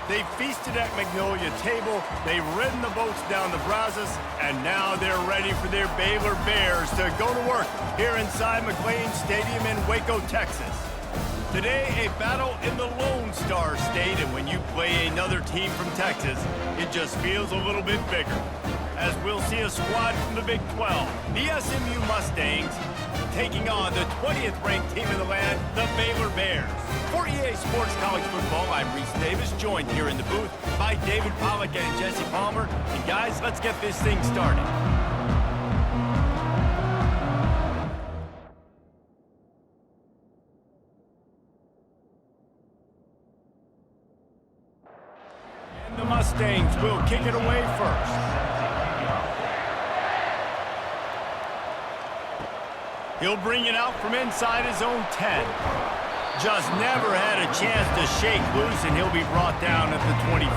They feasted at Magnolia Table, they've ridden the boats down the Brazos, and now they're ready for their Baylor Bears to go to work here inside McLean Stadium in Waco, Texas. Today, a battle in the Lone Star State, and when you play another team from Texas, it just feels a little bit bigger. As we'll see a squad from the Big 12, the SMU Mustangs, taking on the 20th ranked team in the land, the Baylor Bears. For EA Sports College Football, I'm Reese Davis, joined here in the booth by David Pollack and Jesse Palmer. And guys, let's get this thing started. And the Mustangs will kick it away first. He'll bring it out from inside his own 10. Just never had a chance to shake loose, and he'll be brought down at the 24.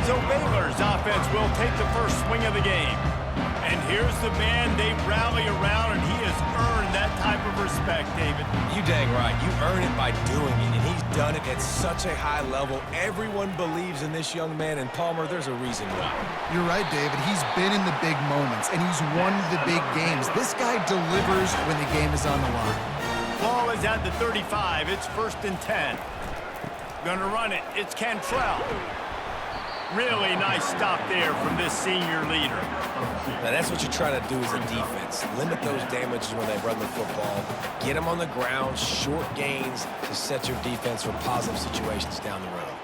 So Baylor's offense will take the first swing of the game. And here's the man they rally around, and he has earned that type of respect, David. You dang right. You earn it by doing it, and he's done it at such a high level. Everyone believes in this young man, and Palmer, there's a reason why. You're right, David. He's been in the big moments, and he's won the big games. This guy delivers when the game is on the line. Ball is at the 35. It's 1st and 10. Gonna run it. It's Cantrell. Really nice stop there from this senior leader. Now, that's what you try to do as a defense. Limit those damages when they run the football. Get them on the ground, short gains to set your defense for positive situations down the road.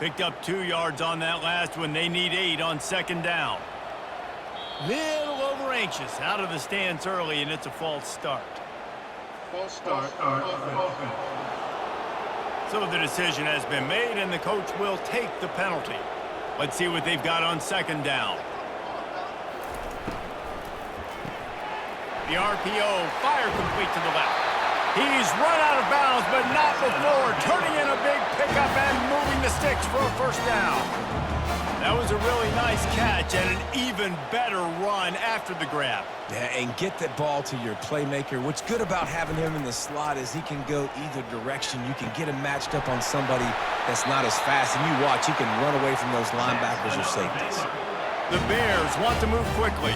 Picked up 2 yards on that last one. They need 8 on 2nd down. Little over anxious out of the stance early, and it's a false start. False start. So the decision has been made, and the coach will take the penalty. Let's see what they've got on 2nd down. The RPO, fire complete to the left. He's run out of bounds, but not before turning in a big pickup and moving the sticks for a 1st down. That was a really nice catch and an even better run after the grab. Yeah, and get that ball to your playmaker. What's good about having him in the slot is he can go either direction. You can get him matched up on somebody that's not as fast, and you watch, he can run away from those linebackers or safeties. The Bears want to move quickly.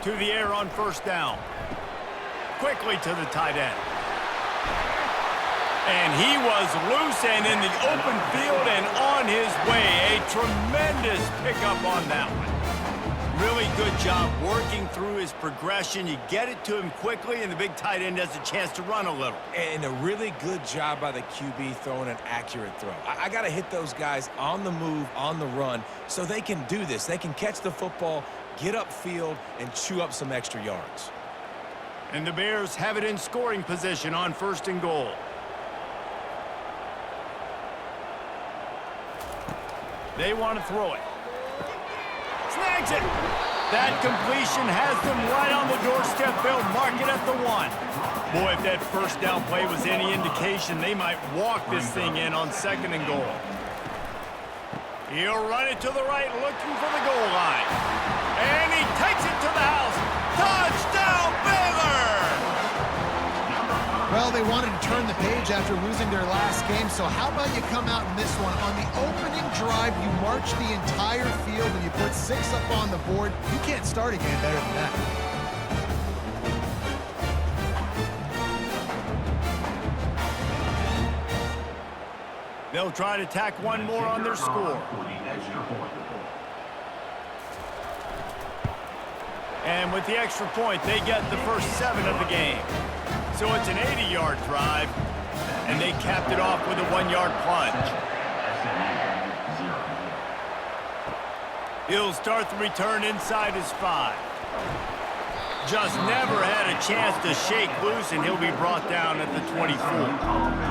To the air on 1st down. Quickly to the tight end. And he was loose and in the open field and on his way. A tremendous pickup on that one. Really good job working through his progression. You get it to him quickly, and the big tight end has a chance to run a little. And a really good job by the QB throwing an accurate throw. I got to hit those guys on the move, on the run, so they can do this. They can catch the football, get upfield, and chew up some extra yards. And the Bears have it in scoring position on 1st and goal. They want to throw it. Snags it. That completion has them right on the doorstep. They'll mark it at the 1. Boy, if that 1st down play was any indication, they might walk this thing in on 2nd and goal. He'll run it to the right, looking for the goal line. And he takes it to the house. Touchdown, Baylor! Well, they wanted to turn the page after losing their last game, so how about you come out in this one? On the opening drive, you march the entire field and you put 6 up on the board. You can't start again better than that. They'll try to tack one more on their score. And with the extra point, they get the first 7 of the game. So it's an 80-yard drive, and they capped it off with a 1-yard plunge. He'll start the return inside his 5. Just never had a chance to shake loose, and he'll be brought down at the 24.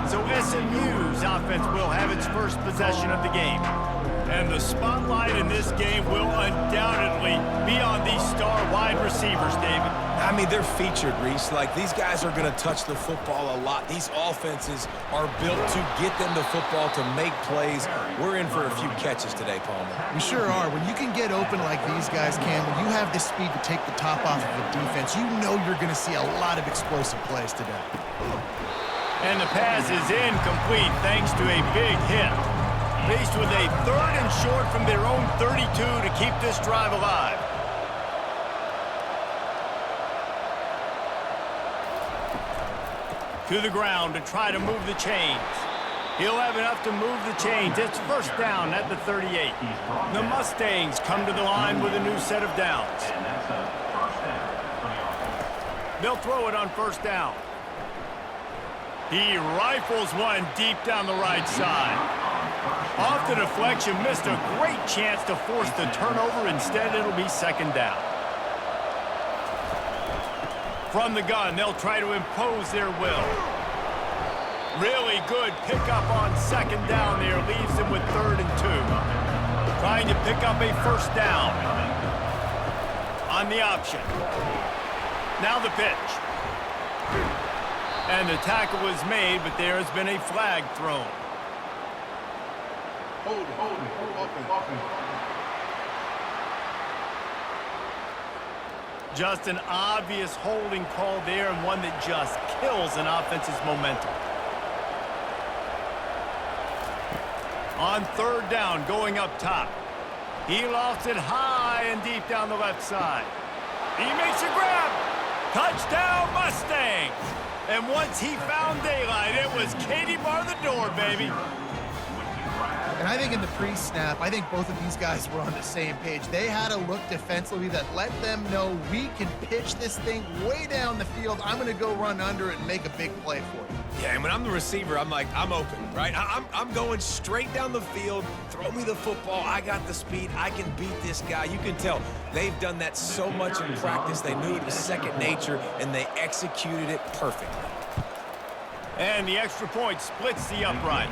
So SMU's offense will have its first possession of the game. And the spotlight in this game will undoubtedly be on these star wide receivers, David. I mean, they're featured, Reese. Like, these guys are going to touch the football a lot. These offenses are built to get them the football, to make plays. We're in for a few catches today, Palmer. We sure are. When you can get open like these guys can, when you have the speed to take the top off of the defense, you know you're going to see a lot of explosive plays today. And the pass is incomplete thanks to a big hit. Faced with a 3rd and short from their own 32 to keep this drive alive. To the ground to try to move the chains. He'll have enough to move the chains. It's first down at the 38. The Mustangs come to the line with a new set of downs. They'll throw it on first down. He rifles one deep down the right side. Off the deflection, missed a great chance to force the turnover. Instead, it'll be second down. From the gun, they'll try to impose their will. Really good pickup on second down there. Leaves them with 3rd and 2. Trying to pick up a first down. On the option. Now the pitch. And the tackle was made, but there has been a flag thrown. Hold it. Just an obvious holding call there, and one that just kills an offense's momentum. On 3rd down, going up top. He lofts it high and deep down the left side. He makes a grab. Touchdown, Mustangs! And once he found daylight, it was Katie bar the door, baby. And I think in the pre-snap, I think both of these guys were on the same page. They had a look defensively that let them know we can pitch this thing way down the field. I'm going to go run under it and make a big play for you. Yeah, and when I'm the receiver, I'm like, I'm open, right? I'm going straight down the field. Throw me the football. I got the speed. I can beat this guy. You can tell they've done that so much in practice. They knew it was second nature, and they executed it perfectly. And the extra point splits the uprights.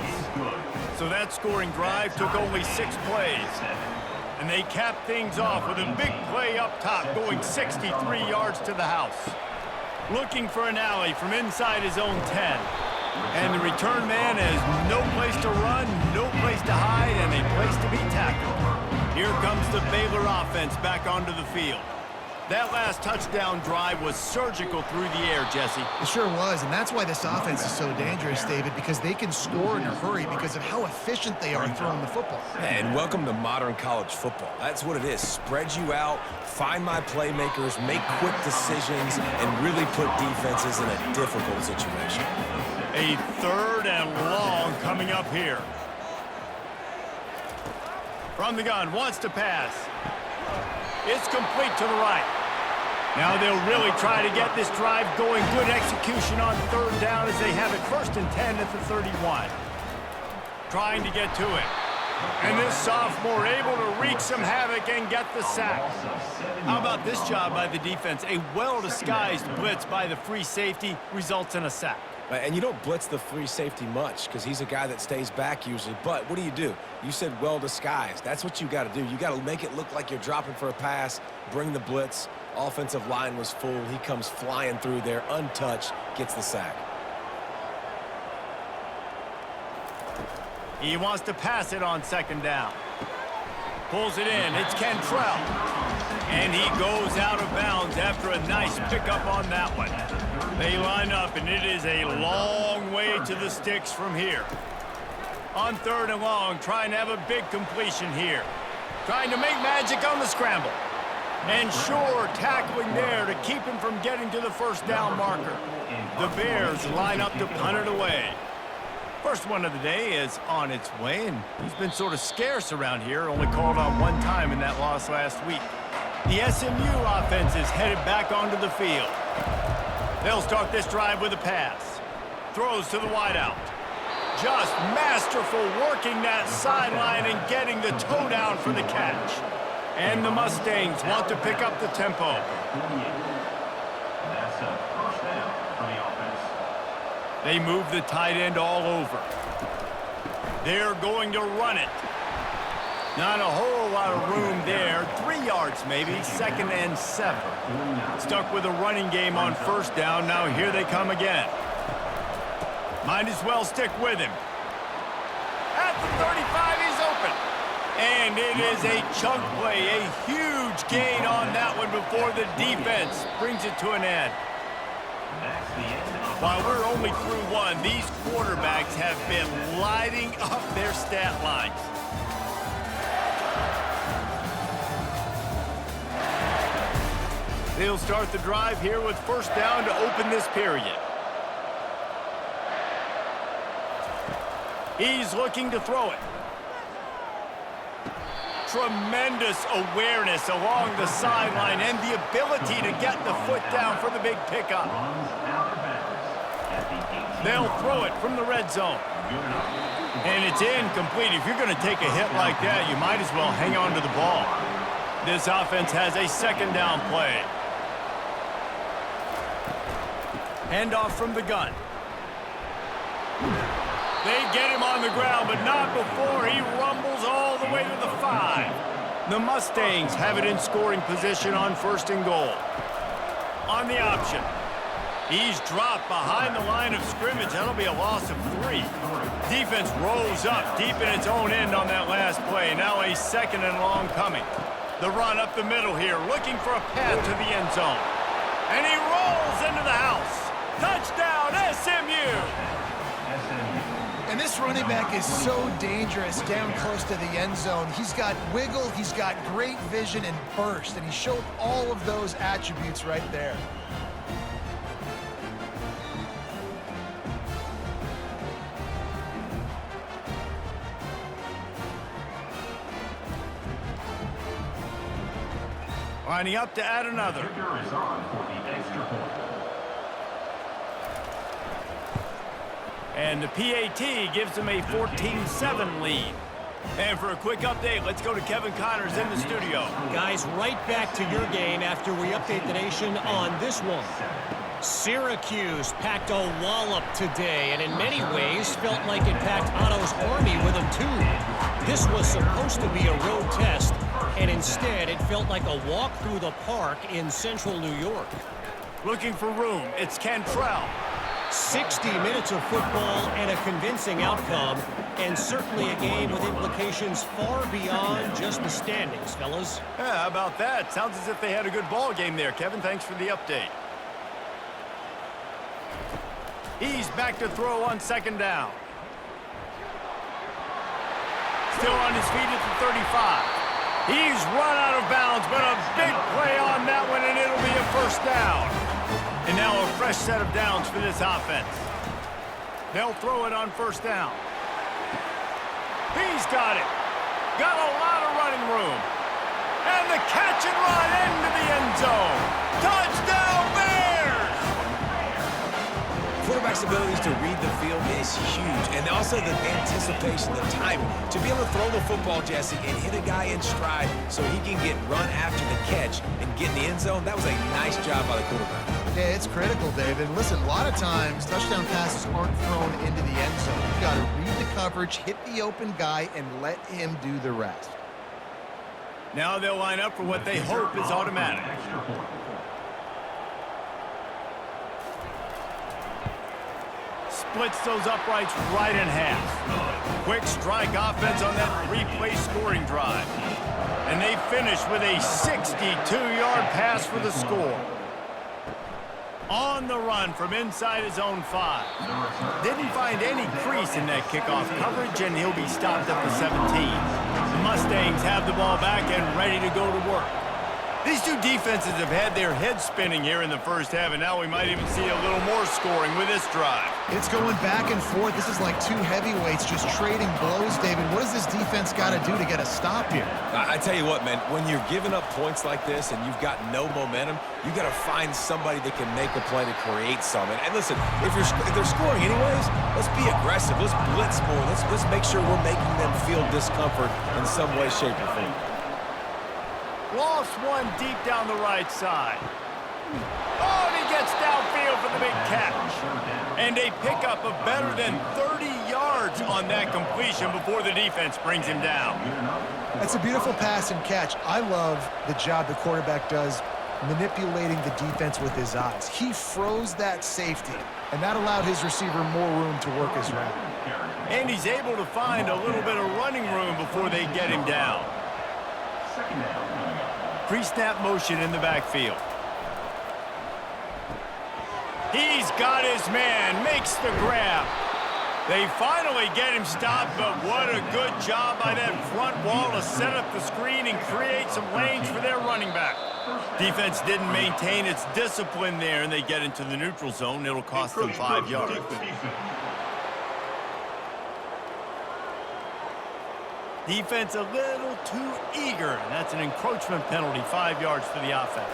So that scoring drive took only 6 plays. And they capped things off with a big play up top, going 63 yards to the house. Looking for an alley from inside his own 10. And the return man has no place to run, no place to hide, and a place to be tackled. Here comes the Baylor offense back onto the field. That last touchdown drive was surgical through the air, Jesse. It sure was, and that's why this offense is so dangerous, David, because they can score in a hurry because of how efficient they are throwing the football. And welcome to modern college football. That's what it is. Spread you out, find my playmakers, make quick decisions, and really put defenses in a difficult situation. A 3rd and long coming up here. From the gun, wants to pass. It's complete to the right. Now they'll really try to get this drive going. Good execution on 3rd down as they have it 1st and 10 at the 31. Trying to get to it. And this sophomore able to wreak some havoc and get the sack. How about this job by the defense? A well-disguised blitz by the free safety results in a sack. And you don't blitz the free safety much because he's a guy that stays back usually. But what do? You said well-disguised. That's what you got to do. You got to make it look like you're dropping for a pass, bring the blitz. Offensive line was full. He comes flying through there, untouched, gets the sack. He wants to pass it on 2nd down. Pulls it in. It's Cantrell. And he goes out of bounds after a nice pickup on that one. They line up, and it is a long way to the sticks from here. On 3rd and long, trying to have a big completion here. Trying to make magic on the scramble. And sure, tackling there to keep him from getting to the 1st down marker. The Bears line up to punt it away. First one of the day is on its way, and he's been sort of scarce around here, only called on 1 time in that loss last week. The SMU offense is headed back onto the field. They'll start this drive with a pass. Throws to the wideout. Just masterful working that sideline and getting the toe down for the catch. And the Mustangs want to pick up the tempo. That's a first down for the offense. They move the tight end all over. They're going to run it. Not a whole lot of room there. 3 yards maybe, 2nd and 7. Stuck with a running game on 1st down. Now here they come again. Might as well stick with him. At the 35, he's open. And it is a chunk play, a huge gain on that one before the defense brings it to an end. While we're only through one, these quarterbacks have been lighting up their stat lines. They'll start the drive here with 1st down to open this period. He's looking to throw it. Tremendous awareness along the sideline and the ability to get the foot down for the big pickup. They'll throw it from the red zone. And it's incomplete. If you're going to take a hit like that, you might as well hang on to the ball. This offense has a 2nd down play. Handoff from the gun. They get him on the ground, but not before he rumbles all the way to the 5. The Mustangs have it in scoring position on 1st and goal. On the option. He's dropped behind the line of scrimmage. That'll be a loss of 3. Defense rolls up deep in its own end on that last play. Now a 2nd and long coming. The run up the middle here, looking for a path to the end zone. And he rolls into the house. Touchdown, SMU! And this running back is so dangerous down close to the end zone. He's got wiggle, he's got great vision and burst, and he showed all of those attributes right there. Lining up to add another. Kicker is on for the extra point. And the PAT gives them a 14-7 lead. And for a quick update, let's go to Kevin Connors in the studio. Guys, right back to your game after we update the nation on this one. Syracuse packed a wallop today, and in many ways felt like it packed Otto's Army with them too. This was supposed to be a road test, and instead it felt like a walk through the park in central New York. Looking for room, it's Cantrell. 60 minutes of football and a convincing outcome, and certainly a game with implications far beyond just the standings, fellas. Yeah, how about that? Sounds as if they had a good ball game there, Kevin. Thanks for the update. He's back to throw on 2nd down. Still on his feet at the 35. He's run out of bounds, but a big play on that one, and it'll be a 1st down. And now a fresh set of downs for this offense. They'll throw it on 1st down. He's got it. Got a lot of running room. And the catch and run into the end zone. Touchdown, Bears! Quarterback's abilities to read the field is huge, and also the anticipation, the timing. To be able to throw the football, Jesse, and hit a guy in stride so he can get run after the catch and get in the end zone, that was a nice job by the quarterback. Yeah, it's critical, David. Listen, a lot of times touchdown passes aren't thrown into the end zone. You've got to read the coverage, hit the open guy, and let him do the rest. Now they'll line up for what they hope is automatic. Splits those uprights right in half. Quick strike offense on that 3-play scoring drive. And they finish with a 62-yard pass for the score. On the run from inside his own 5. Didn't find any crease in that kickoff coverage, and he'll be stopped at the 17. The Mustangs have the ball back and ready to go to work. These two defenses have had their heads spinning here in the 1st half, and now we might even see a little more scoring with this drive. It's going back and forth. This is like two heavyweights just trading blows, David. What does this defense got to do to get a stop here? I tell you what, man, when you're giving up points like this and you've got no momentum, you got to find somebody that can make a play to create some. And listen, if they're scoring anyways, let's be aggressive. Let's blitz more. Let's make sure we're making them feel discomfort in some way, shape, or form. Lost one deep down the right side. Oh, and he gets downfield for the big catch. And a pickup of better than 30 yards on that completion before the defense brings him down. That's a beautiful pass and catch. I love the job the quarterback does manipulating the defense with his eyes. He froze that safety, and that allowed his receiver more room to work his route. And he's able to find a little bit of running room before they get him down. Pre-snap motion in the backfield. He's got his man, makes the grab. They finally get him stopped, but what a good job by that front wall to set up the screen and create some lanes for their running back. Defense didn't maintain its discipline there, and they get into the neutral zone. It'll cost them 5 yards. Defense a little too eager, and that's an encroachment penalty, 5 yards for the offense.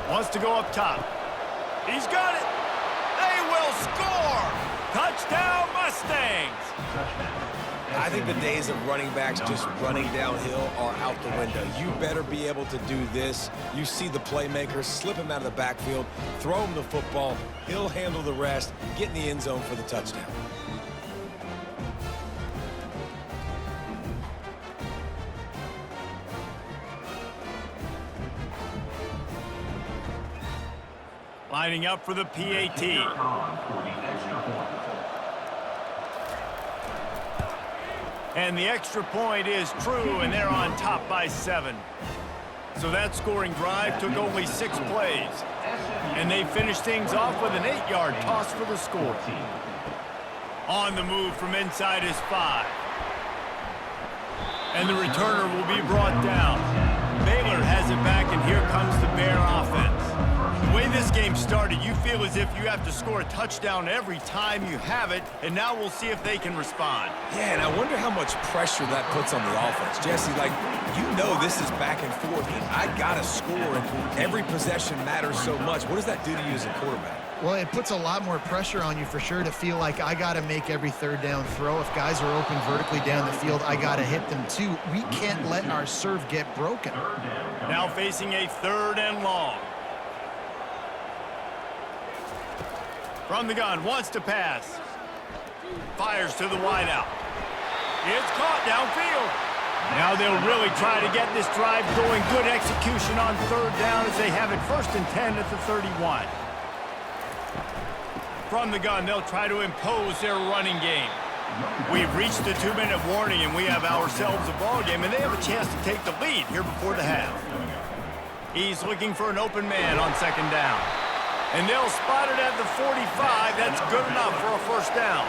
Wants to go up top. He's got it. They will score. Touchdown, Mustangs! I think the days of running backs just running downhill are out the window. You better be able to do this. You see the playmaker, slip him out of the backfield, throw him the football, he'll handle the rest, get in the end zone for the touchdown. Lining up for the PAT. And the extra point is true, and they're on top by 7. So that scoring drive took only 6 plays. And they finished things off with an 8-yard toss for the score. On the move from inside his 5. And the returner will be brought down. Baylor has it back, and here comes the Bear offense. The way this game started, you feel as if you have to score a touchdown every time you have it, and now we'll see if they can respond. Yeah, and I wonder how much pressure that puts on the offense. Jesse, like, you know this is back and forth, and I got to score, and every possession matters so much. What does that do to you as a quarterback? Well, it puts a lot more pressure on you for sure to feel like I got to make every third down throw. If guys are open vertically down the field, I got to hit them too. We can't let our serve get broken. Now facing a 3rd and long. From the gun, wants to pass. Fires to the wideout. It's caught downfield. Now they'll really try to get this drive going. Good execution on 3rd down as they have it 1st and 10 at the 31. From the gun, they'll try to impose their running game. We've reached the 2-minute warning, and we have ourselves a ball game, and they have a chance to take the lead here before the half. He's looking for an open man on 2nd down. And they'll spot it at the 45. That's good enough for a 1st down.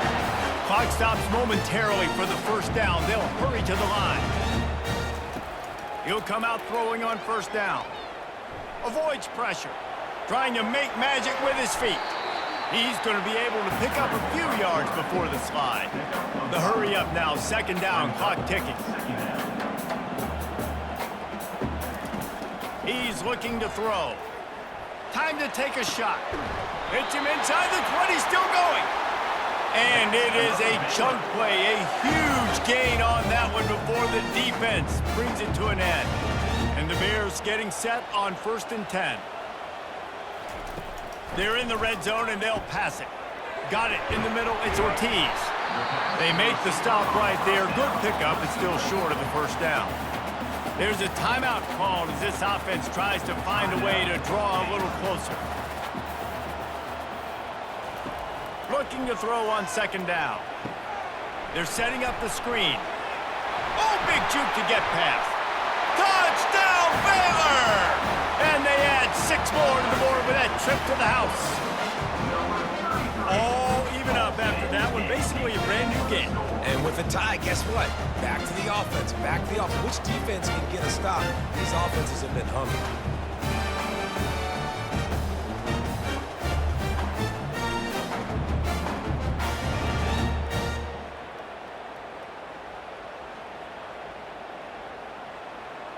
Clock stops momentarily for the 1st down. They'll hurry to the line. He'll come out throwing on 1st down. Avoids pressure. Trying to make magic with his feet. He's going to be able to pick up a few yards before the slide. The hurry up now, 2nd down, clock ticking. He's looking to throw. Time to take a shot. Hits him inside the 20, still going. And it is a chunk play, a huge gain on that one before the defense brings it to an end. And the Bears getting set on 1st and 10. They're in the red zone, and they'll pass it. Got it in the middle. It's Ortiz. They make the stop right there. Good pickup. It's still short of the 1st down. There's a timeout called as this offense tries to find a way to draw a little closer. Looking to throw on 2nd down. They're setting up the screen. Oh, big juke to get past. Touchdown, Baylor! And they add 6 more to the board with that trip to the house. All even up after that one. Basically a brand new game. And with a tie, guess what? Back to the offense. Back to the offense. Which defense can get a stop? These offenses have been humming.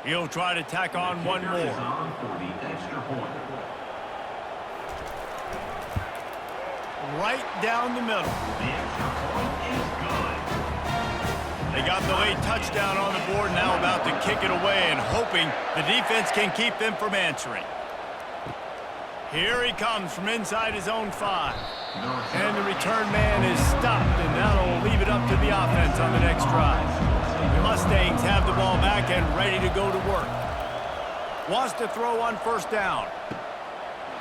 He'll try to tack on one more. Right down the middle. They got the late touchdown on the board, now about to kick it away and hoping the defense can keep them from answering. Here he comes from inside his own 5. And the return man is stopped, and that'll leave it up to the offense on the next drive. Mustangs have the ball back and ready to go to work. Wants to throw on first down.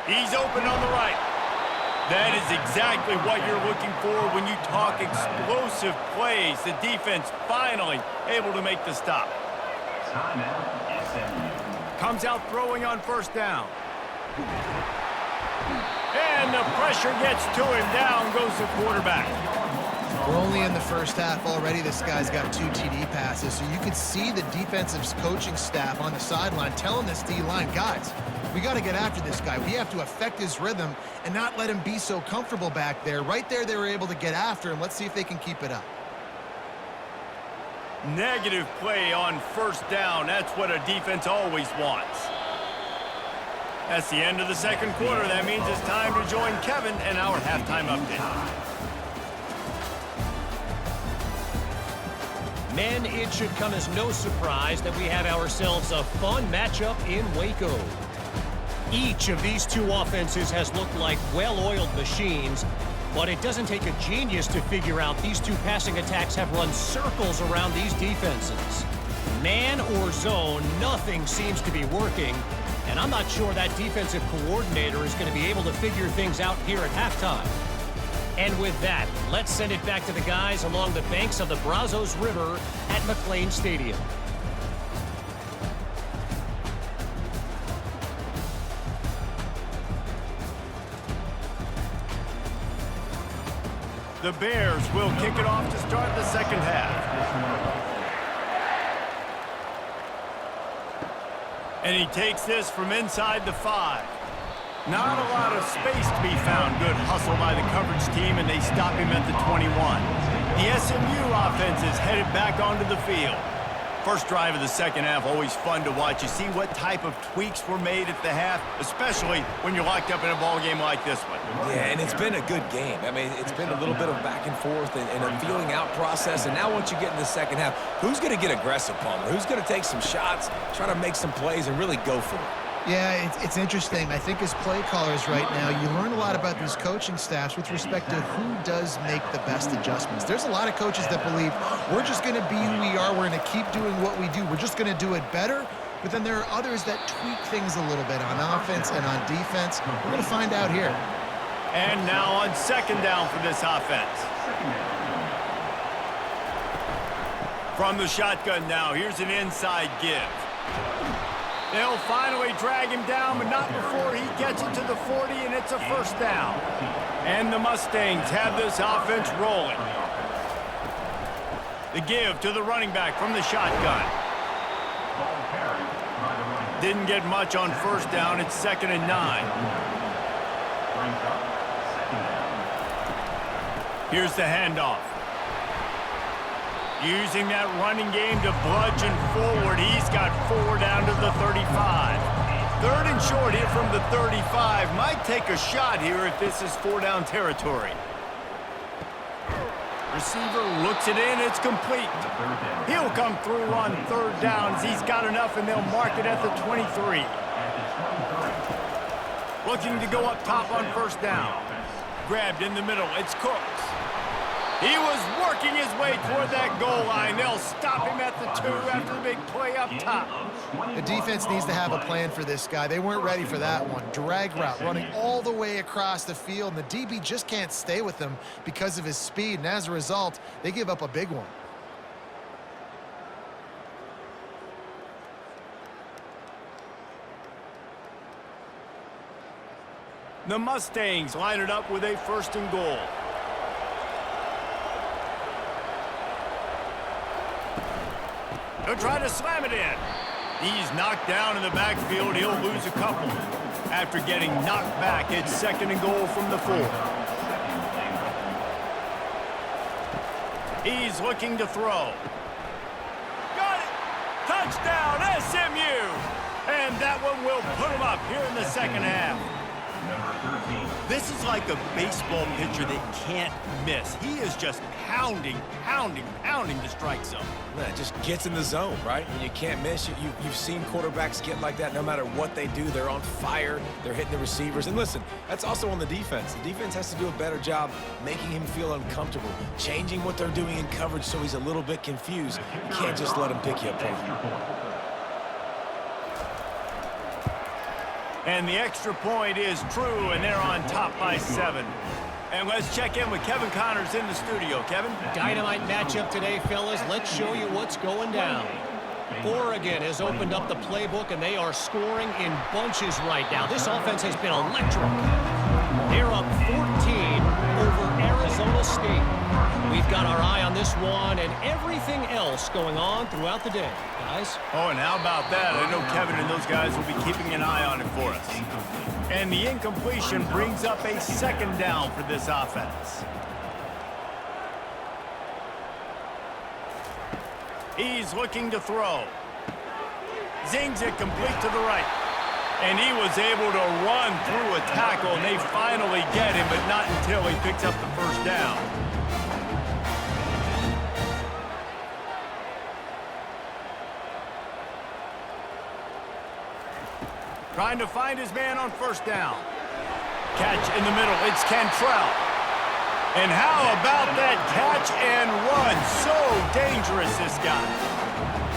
He's open on the right. That is exactly what you're looking for when you talk explosive plays. The defense finally able to make the stop. Timeout, SMU. Comes out throwing on first down. And the pressure gets to him. Down goes the quarterback. We're only in the first half already. This guy's got 2 TD passes, so you could see the defensive coaching staff on the sideline telling this D-line, guys, we got to get after this guy. We have to affect his rhythm and not let him be so comfortable back there. Right there, they were able to get after him. Let's see if they can keep it up. Negative play on first down. That's what a defense always wants. That's the end of the second quarter. That means it's time to join Kevin and our halftime update. Men, it should come as no surprise that we have ourselves a fun matchup in Waco. Each of these two offenses has looked like well-oiled machines, but it doesn't take a genius to figure out these two passing attacks have run circles around these defenses. Man or zone, nothing seems to be working, and I'm not sure that defensive coordinator is going to be able to figure things out here at halftime. And with that, let's send it back to the guys along the banks of the Brazos River at McLean Stadium. The Bears will kick it off to start the second half. And he takes this from inside the 5. Not a lot of space to be found. Good hustle by the coverage team, and they stop him at the 21. The SMU offense is headed back onto the field. First drive of the second half, always fun to watch. You see what type of tweaks were made at the half, especially when you're locked up in a ball game like this one. Yeah, and it's been a good game. I mean, it's been a little bit of back and forth and a feeling out process. And now once you get in the second half, who's going to get aggressive, Palmer? Who's going to take some shots, try to make some plays, and really go for it? Yeah, it's interesting. I think as play callers right now, you learn a lot about these coaching staffs with respect to who does make the best adjustments. There's a lot of coaches that believe we're just going to be who we are. We're going to keep doing what we do. We're just going to do it better. But then there are others that tweak things a little bit on offense and on defense. We're going to find out here. And now on second down for this offense. From the shotgun now, here's an inside give. They'll finally drag him down, but not before he gets it to the 40, and it's a first down. And the Mustangs have this offense rolling. The give to the running back from the shotgun. Didn't get much on first down. It's 2nd and 9. Here's the handoff. Using that running game to bludgeon forward. He's got 4 down to the 35. 3rd and short here from the 35. Might take a shot here if this is 4-down territory. Receiver looks it in. It's complete. He'll come through on 3rd downs. He's got enough, and they'll mark it at the 23. Looking to go up top on first down. Grabbed in the middle. It's Cooks. He was working his way toward that goal line. They'll stop him at the 2 after the big play up top. The defense needs to have a plan for this guy. They weren't ready for that one. Drag route, running all the way across the field, and the DB just can't stay with him because of his speed, and as a result, they give up a big one. The Mustangs line it up with a 1st and goal. He'll try to slam it in. He's knocked down in the backfield. He'll lose a couple. After getting knocked back, it's 2nd and goal from the 4. He's looking to throw. Got it! Touchdown, SMU! And that one will put him up here in the second half. Number 13. This is like a baseball pitcher that can't miss. He is just pounding the strike zone. Man, just gets in the zone, right? When you can't miss, you've seen quarterbacks get like that. No matter what they do, they're on fire. They're hitting the receivers. And listen, that's also on the defense. The defense has to do a better job making him feel uncomfortable, changing what they're doing in coverage so he's a little bit confused. You can't just let him pick you apart. And the extra point is true, and they're on top by 7. And let's check in with Kevin Connors in the studio. Kevin? Dynamite matchup today, fellas. Let's show you what's going down. Oregon has opened up the playbook, and they are scoring in bunches right now. This offense has been electric. They're up 14 over Arizona State. We've got our eye on this one and everything else going on throughout the day, guys. Oh, and how about that? I know Kevin and those guys will be keeping an eye on it for us. And the incompletion brings up a 2nd down for this offense. He's looking to throw. Zings it complete to the right. And he was able to run through a tackle, and they finally get him, but not until he picks up the 1st down. Trying to find his man on 1st down. Catch in the middle. It's Cantrell. And how about that catch and run? So dangerous, this guy.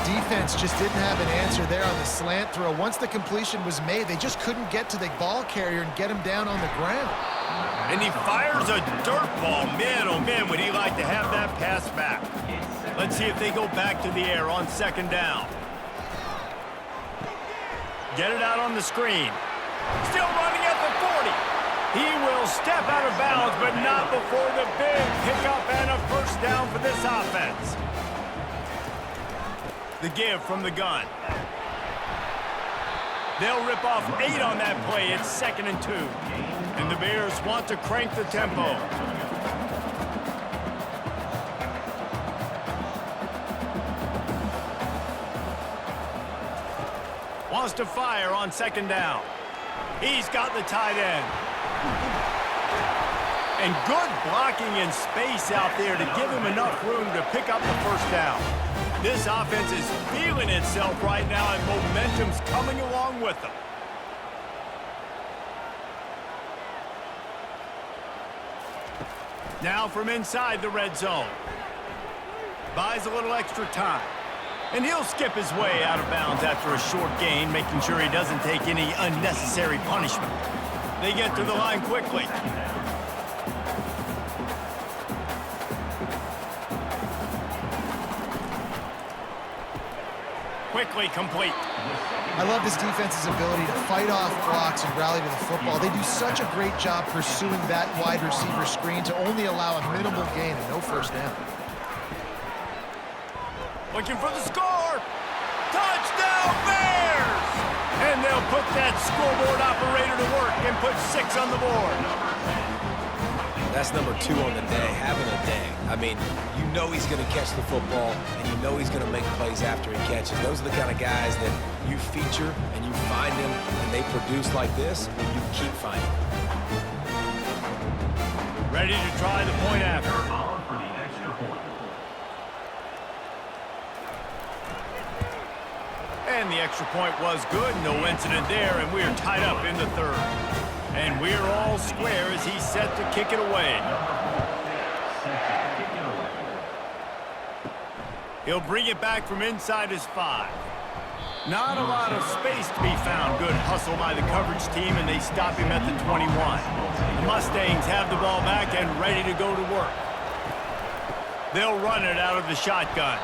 Defense just didn't have an answer there on the slant throw. Once the completion was made, they just couldn't get to the ball carrier and get him down on the ground. And he fires a dirt ball. Man, oh man, would he like to have that pass back. Let's see if they go back to the air on 2nd down. Get it out on the screen. Still running at the 40. He will step out of bounds, but not before the big pickup and a 1st down for this offense. The give from the gun. They'll rip off 8 on that play. It's 2nd and 2. And the Bears want to crank the tempo. Wants to fire on 2nd down. He's got the tight end. And good blocking in space out there to give him enough room to pick up the 1st down. This offense is feeling itself right now, and momentum's coming along with them. Now from inside the red zone. Buys a little extra time. And he'll skip his way out of bounds after a short gain, making sure he doesn't take any unnecessary punishment. They get to the line quickly. Quickly complete. I love this defense's ability to fight off blocks and rally to the football. They do such a great job pursuing that wide receiver screen to only allow a minimal gain and no 1st down. Looking for the score. Touchdown Bears! And they'll put that scoreboard operator to work and put 6 on the board. That's number 2 on the day, having a day. I mean, you know he's going to catch the football, and you know he's going to make plays after he catches. Those are the kind of guys that you feature and you find them, and they produce like this, you keep finding them. Ready to try the point after. On for the extra point. And the extra point was good. No incident there, and we're tied up in the 3rd. And we're all square as he's set to kick it away. He'll bring it back from inside his 5. Not a lot of space to be found. Good hustle by the coverage team, and they stop him at the 21. The Mustangs have the ball back and ready to go to work. They'll run it out of the shotgun.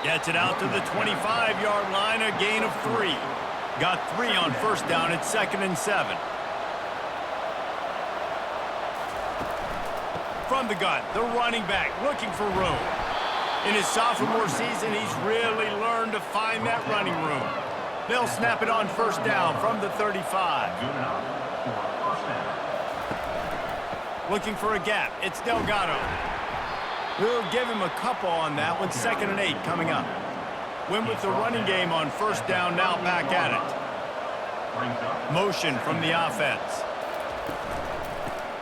Gets it out to the 25-yard line, a gain of 3. Got 3 on 1st down. It's 2nd and 7. From the gun, the running back looking for room. In his sophomore season, he's really learned to find that running room. They'll snap it on 1st down from the 35. Looking for a gap. It's Delgado. We'll give him a couple on that one. 2nd and 8 coming up. Went with the running game on 1st down, now back at it. Motion from the offense.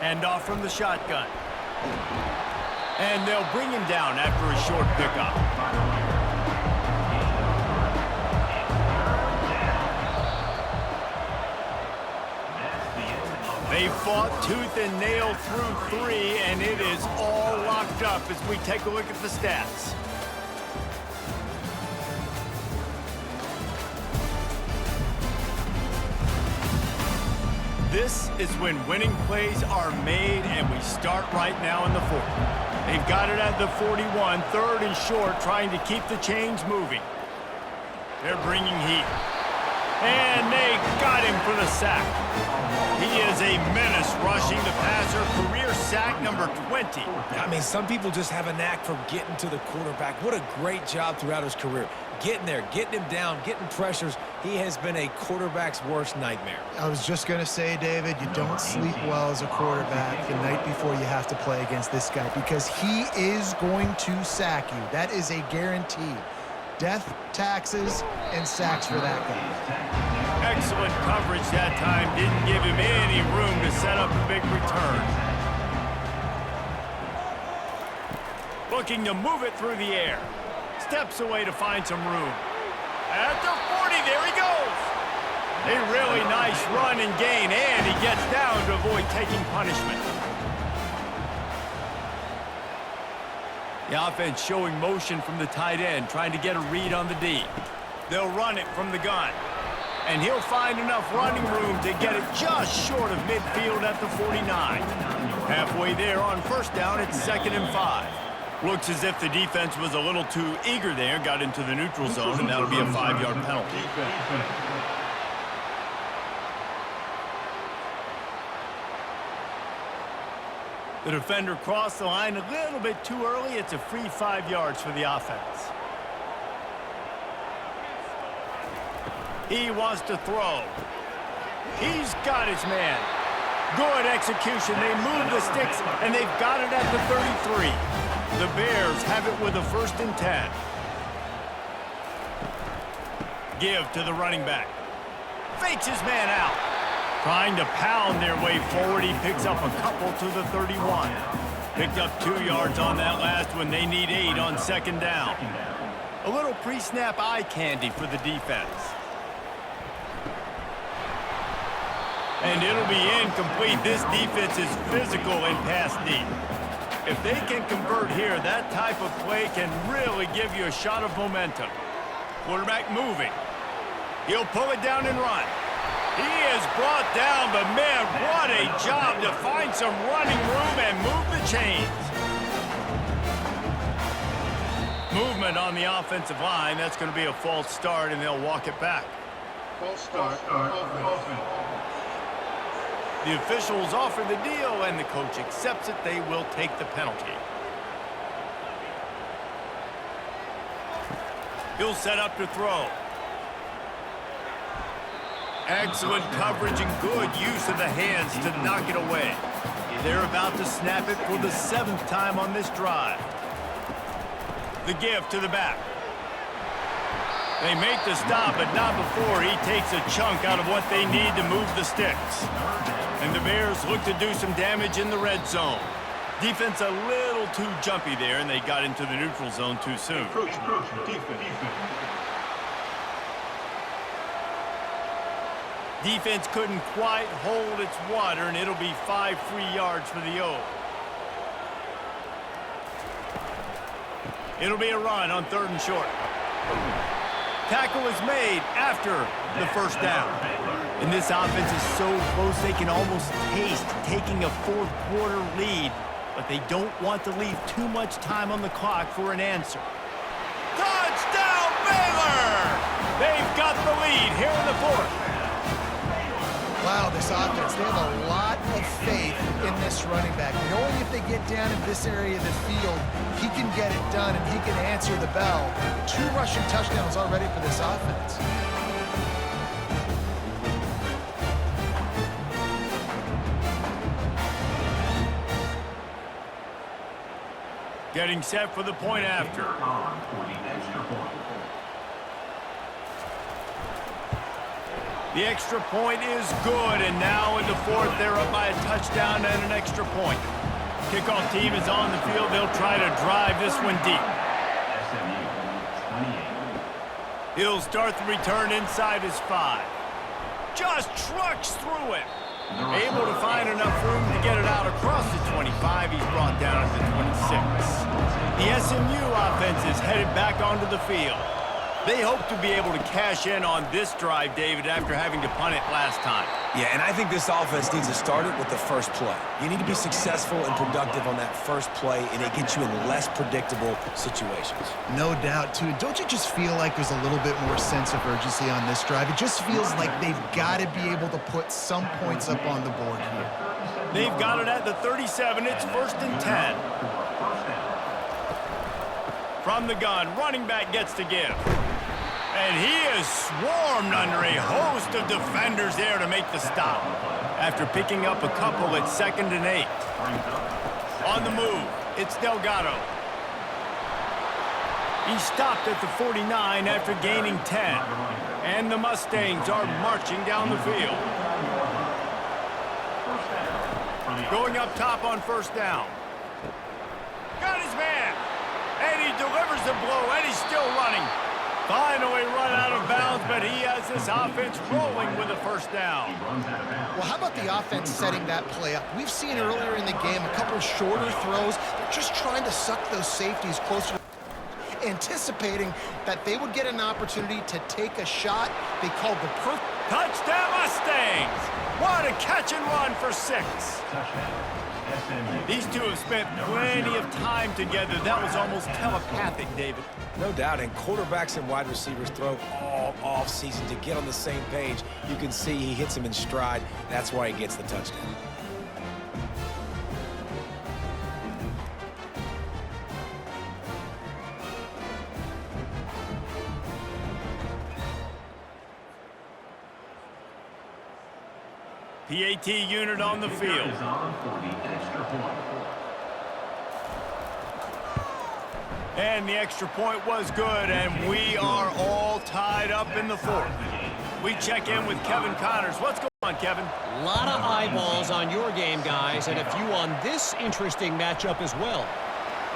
Hand off from the shotgun. And they'll bring him down after a short pickup. They fought tooth and nail through 3, and it is all locked up as we take a look at the stats. This is when winning plays are made, and we start right now in the 4th. They've got it at the 41, 3rd and short, trying to keep the chains moving. They're bringing heat. And they got him for the sack. He is a menace rushing the passer, career sack number 20. I mean, some people just have a knack for getting to the quarterback. What a great job throughout his career. Getting there, getting him down, getting pressures. He has been a quarterback's worst nightmare. I was just going to say, David, you don't sleep well as a quarterback the night before you have to play against this guy because he is going to sack you. That is a guarantee. Death, taxes, and sacks for that guy. Excellent coverage that time. Didn't give him any room to set up a big return. Looking to move it through the air. Steps away to find some room. At the 40, there he goes. A really nice run and gain, and he gets down to avoid taking punishment. The offense showing motion from the tight end, trying to get a read on the D. They'll run it from the gun. And he'll find enough running room to get it just short of midfield at the 49. Halfway there on 1st down, it's 2nd and 5. Looks as if the defense was a little too eager there, got into the neutral zone, and that'll be a 5-yard penalty. The defender crossed the line a little bit too early. It's a free 5 yards for the offense. He wants to throw. He's got his man. Good execution. They move the sticks, and they've got it at the 33. The Bears have it with a 1st and 10. Give to the running back. Fakes his man out. Trying to pound their way forward. He picks up a couple to the 31. Picked up 2 yards on that last one. They need 8 on 2nd down. A little pre-snap eye candy for the defense. And it'll be incomplete. This defense is physical and pass deep. If they can convert here, that type of play can really give you a shot of momentum. Quarterback moving. He'll pull it down and run. He is brought down, but man, what a job to find some running room and move the chains. Movement on the offensive line. That's going to be a false start, and they'll walk it back. False start. Offense. The officials offer the deal, and the coach accepts it. They will take the penalty. He'll set up to throw. Excellent coverage and good use of the hands to knock it away. They're about to snap it for the 7th time on this drive. The give to the back. They make the stop, but not before he takes a chunk out of what they need to move the sticks. And the Bears look to do some damage in the red zone. Defense a little too jumpy there, and they got into the neutral zone too soon. Defense couldn't quite hold its water, and it'll be 5 free yards for the O. It'll be a run on 3rd and short. Tackle is made after the 1st down. And this offense is so close they can almost taste taking a 4th quarter lead, but they don't want to leave too much time on the clock for an answer. Touchdown, Baylor! They've got the lead here in the 4th. Wow, this offense, they have a lot of faith in this running back. Knowing if they get down in this area of the field, he can get it done and he can answer the bell. 2 rushing touchdowns already for this offense. Getting set for the point after. The extra point is good, and now in the fourth, they're up by a touchdown and an extra point. Kickoff team is on the field. They'll try to drive this one deep. SMU 28. He'll start the return inside his 5. Just trucks through it. Able to find enough room to get it out across the 25. He's brought down at the 26. The SMU offense is headed back onto the field. They hope to be able to cash in on this drive, David, after having to punt it last time. Yeah, and I think this offense needs to start it with the first play. You need to be successful and productive on that first play, and it gets you in less predictable situations. No doubt, too. Don't you just feel like there's a little bit more sense of urgency on this drive? It just feels like they've got to be able to put some points up on the board here. They've got it at the 37. It's 1st and 10. From the gun, running back gets to give. And he is swarmed under a host of defenders there to make the stop. After picking up a couple at 2nd and 8. On the move, it's Delgado. He stopped at the 49 after gaining 10. And the Mustangs are marching down the field. Going up top on 1st down. Got his man. And he delivers the blow, and he's still running. Finally run out of bounds, but he has this offense rolling with a 1st down. Well, how about the offense setting that play up? We've seen earlier in the game a couple shorter throws. They're just trying to suck those safeties closer, anticipating that they would get an opportunity to take a shot. They called the perfect Touchdown Mustangs! What a catch and run for 6. These two have spent plenty of time together. That was almost telepathic, David. No doubt, and quarterbacks and wide receivers throw all off season to get on the same page. You can see he hits him in stride. That's why he gets the touchdown. PAT unit on the field. And the extra point was good, and we are all tied up in the 4th. We check in with Kevin Connors. What's going on, Kevin? A lot of eyeballs on your game, guys, and a few on this interesting matchup as well.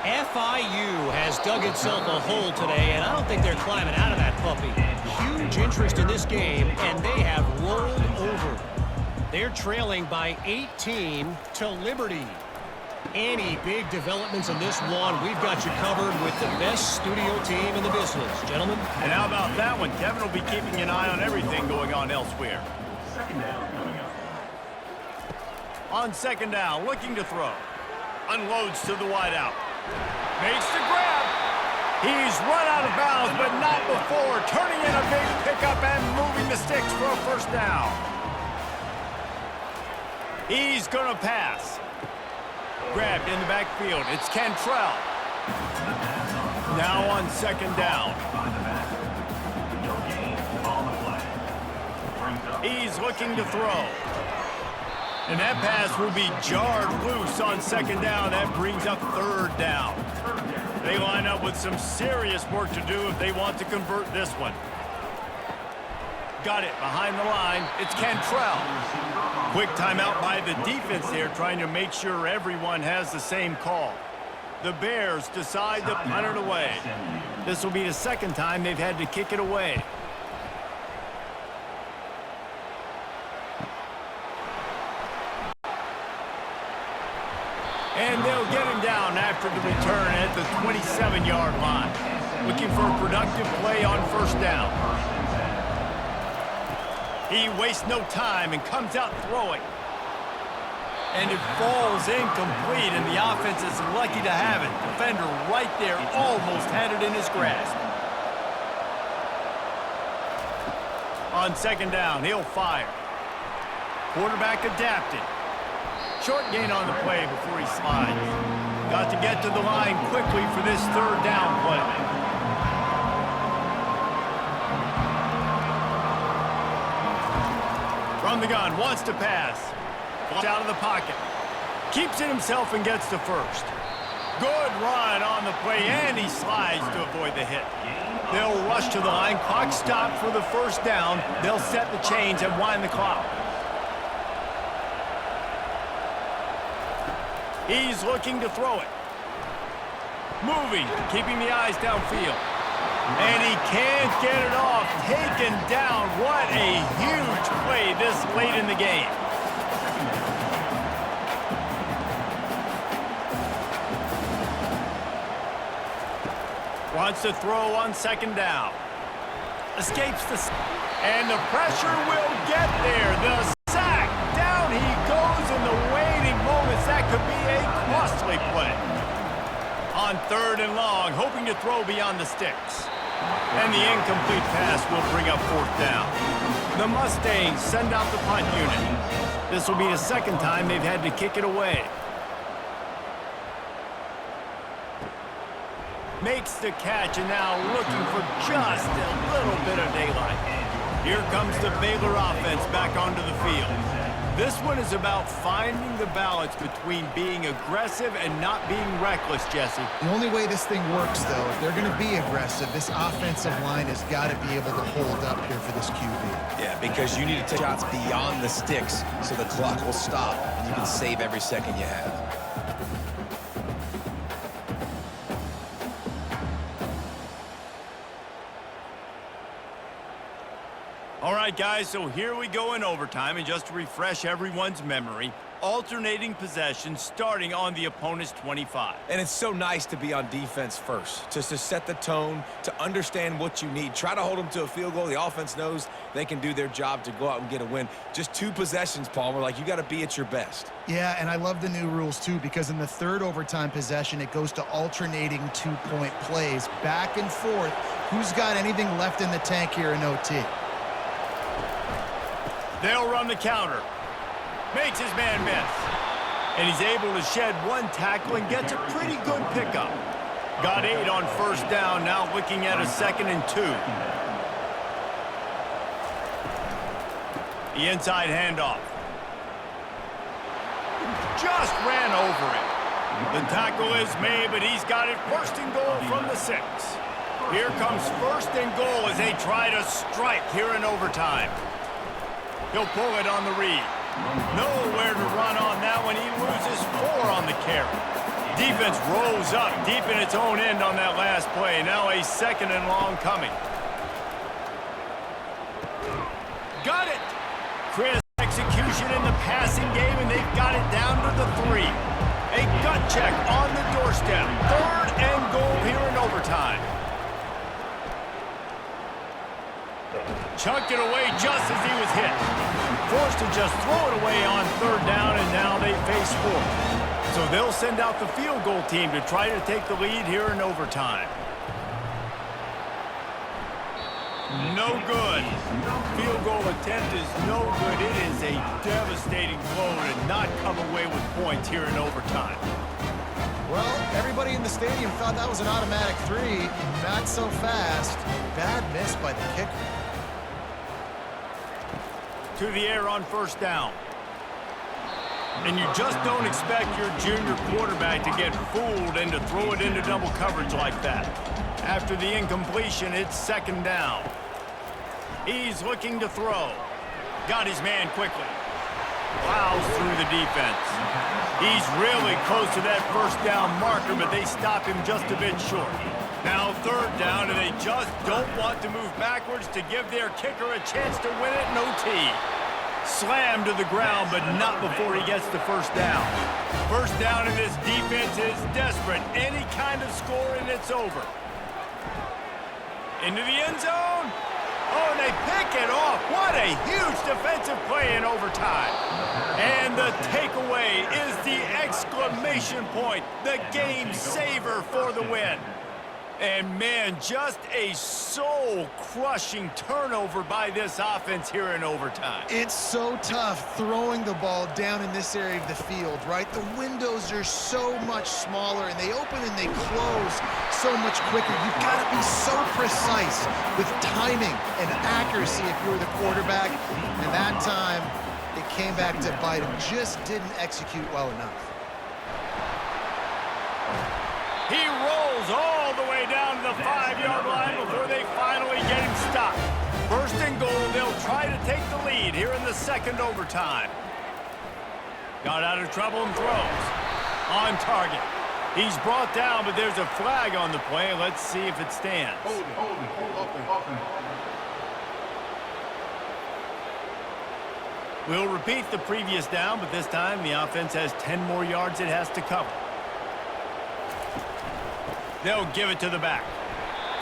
FIU has dug itself a hole today, and I don't think they're climbing out of that puppy. Huge interest in this game, and they have rolled over. They're trailing by 18 to Liberty. Any big developments in this one, we've got you covered with the best studio team in the business, gentlemen. And how about that one? Kevin will be keeping an eye on everything going on elsewhere. 2nd down coming up. On 2nd down, looking to throw. Unloads to the wideout. Makes the grab. He's run out of bounds, but not before turning in a big pickup and moving the sticks for a 1st down. He's going to pass. Grabbed in the backfield. It's Cantrell. Now on 2nd down. He's looking to throw. And that pass will be jarred loose on 2nd down. That brings up 3rd down. They line up with some serious work to do if they want to convert this one. Got it behind the line. It's Cantrell. Quick timeout by the defense there, trying to make sure everyone has the same call. The Bears decide to punt it away. This will be the 2nd time they've had to kick it away. And they'll get him down after the return at the 27-yard line. Looking for a productive play on 1st down. He wastes no time and comes out throwing. And it falls incomplete, and the offense is lucky to have it. Defender right there almost had it in his grasp. On 2nd down, he'll fire. Quarterback adapted. Short gain on the play before he slides. Got to get to the line quickly for this 3rd down play. From the gun, wants to pass. Out of the pocket. Keeps it himself and gets to 1st. Good run on the play, and he slides to avoid the hit. They'll rush to the line. Clock stopped for the first down. They'll set the chains and wind the clock. He's looking to throw it. Moving, keeping the eyes downfield. And he can't get it off. Taken down. What a huge play this late in the game. Wants to throw on second down. Escapes the... And the pressure will get there. The sack. Down he goes in the waiting moments. That could be a costly play. On third and long, hoping to throw beyond the sticks. And the incomplete pass will bring up fourth down. The Mustangs send out the punt unit. This will be the second time they've had to kick it away. Makes the catch and now looking for just a little bit of daylight. Here comes the Baylor offense back onto the field. This one is about finding the balance between being aggressive and not being reckless, Jesse. The only way this thing works, though, if they're going to be aggressive, this offensive line has got to be able to hold up here for this QB. Yeah, because you need to take shots beyond the sticks so the clock will stop and you can save every second you have. All right, guys, so here we go in overtime, and just to refresh everyone's memory, alternating possession starting on the opponent's 25. And it's so nice to be on defense first, just to set the tone, to understand what you need. Try to hold them to a field goal. The offense knows they can do their job to go out and get a win. Just 2 possessions, Palmer, like you got to be at your best. Yeah, and I love the new rules, too, because in the third overtime possession, it goes to alternating 2-point plays, back and forth. Who's got anything left in the tank here in OT? They'll run the counter. Makes his man miss. And he's able to shed 1 tackle and gets a pretty good pickup. Got 8 on first down, now looking at a 2nd and 2. The inside handoff. Just ran over it. The tackle is made, but he's got it first and goal from the 6. Here comes first and goal as they try to strike here in overtime. He'll pull it on the read. Nowhere to run on that one. He loses 4 on the carry. Defense rolls up deep in its own end on that last play. Now a 2nd and long coming. Got it. Crisp execution in the passing game, and they've got it down to the 3. A gut check on the doorstep. 3rd and goal here in overtime. Chucked it away just as he was hit. Forced to just throw it away on 3rd down, and now they face 4th. So they'll send out the field goal team to try to take the lead here in overtime. No good. Field goal attempt is no good. It is a devastating blow to not come away with points here in overtime. Well, everybody in the stadium thought that was an automatic 3. Not so fast. Bad miss by the kicker. To the air on first down. And you just don't expect your junior quarterback to get fooled and to throw it into double coverage like that. After the incompletion, it's 2nd down. He's looking to throw. Got his man quickly. Plows through the defense. He's really close to that first down marker, but they stop him just a bit short. Now 3rd down, and they just don't want to move backwards to give their kicker a chance to win it in OT. Slammed to the ground, but not before he gets the first down. First down, and this defense is desperate. Any kind of score, and it's over. Into the end zone. Oh, and they pick it off. What a huge defensive play in overtime. And the takeaway is the exclamation point, the game saver for the win. And, man, just a soul-crushing turnover by this offense here in overtime. It's so tough throwing the ball down in this area of the field, right? The windows are so much smaller, and they open and they close so much quicker. You've got to be so precise with timing and accuracy if you're the quarterback. And that time, it came back to bite him. Just didn't execute well enough. He rolls all the way down to the 5-yard line before they finally get him stopped. First and goal, they'll try to take the lead here in the second overtime. Got out of trouble and throws. On target. He's brought down, but there's a flag on the play. Let's see if it stands. Hold it. We'll repeat the previous down, but this time the offense has 10 more yards it has to cover. They'll give it to the back.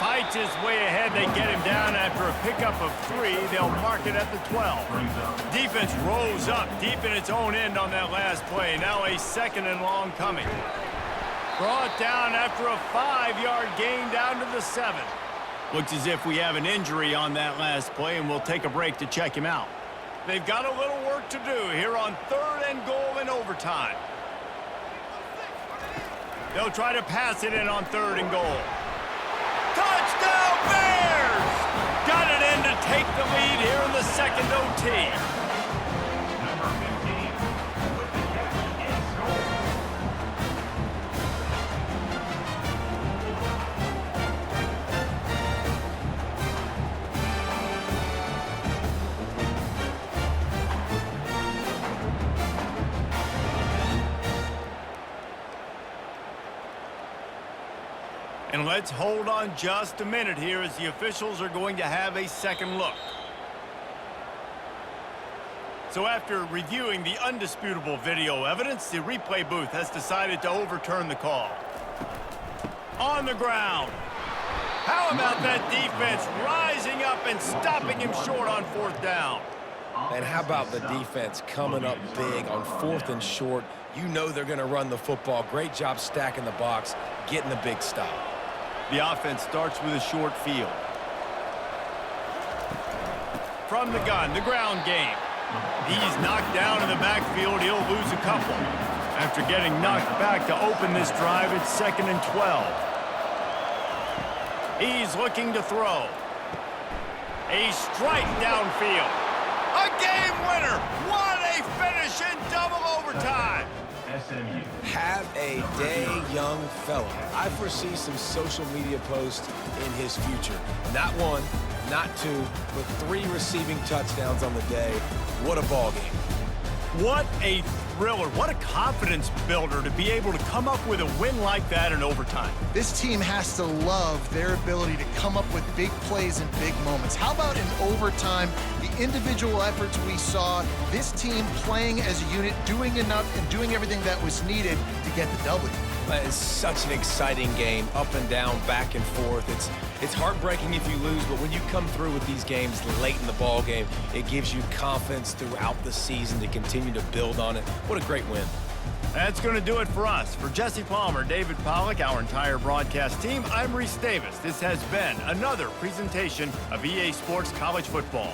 Fights his way ahead. They get him down after a pickup of 3. They'll mark it at the 12. Defense rose up deep in its own end on that last play. Now a second and long coming. Brought down after a 5-yard gain down to the 7. Looks as if we have an injury on that last play, and we'll take a break to check him out. They've got a little work to do here on 3rd and goal in overtime. They'll try to pass it in on 3rd and goal. Touchdown Bears! Got it in to take the lead here in the second OT. Number 15 with the catch and score. And let's hold on just a minute here as the officials are going to have a second look. So after reviewing the undisputable video evidence, the replay booth has decided to overturn the call. On the ground. How about that defense rising up and stopping him short on 4th down? And how about the defense coming up big on 4th and short? You know they're going to run the football. Great job stacking the box, getting the big stop. The offense starts with a short field. From the gun, the ground game. He's knocked down in the backfield. He'll lose a couple. After getting knocked back to open this drive, it's 2nd and 12. He's looking to throw. A strike downfield. A game winner. What a finish in double overtime. SMU. Have a day, young fella. I foresee some social media posts in his future. Not 1, not 2, but 3 receiving touchdowns on the day. What a ball game. What a thriller. What a confidence builder to be able to come up with a win like that in overtime. This team has to love their ability to come up with big plays in big moments. How about in overtime, the individual efforts we saw, this team playing as a unit, doing enough and doing everything that was needed to get the W. It's such an exciting game, up and down, back and forth. It's heartbreaking if you lose, but when you come through with these games late in the ball game, it gives you confidence throughout the season to continue to build on it. What a great win. That's going to do it for us. For Jesse Palmer, David Pollack, our entire broadcast team, I'm Reese Davis. This has been another presentation of EA Sports College Football.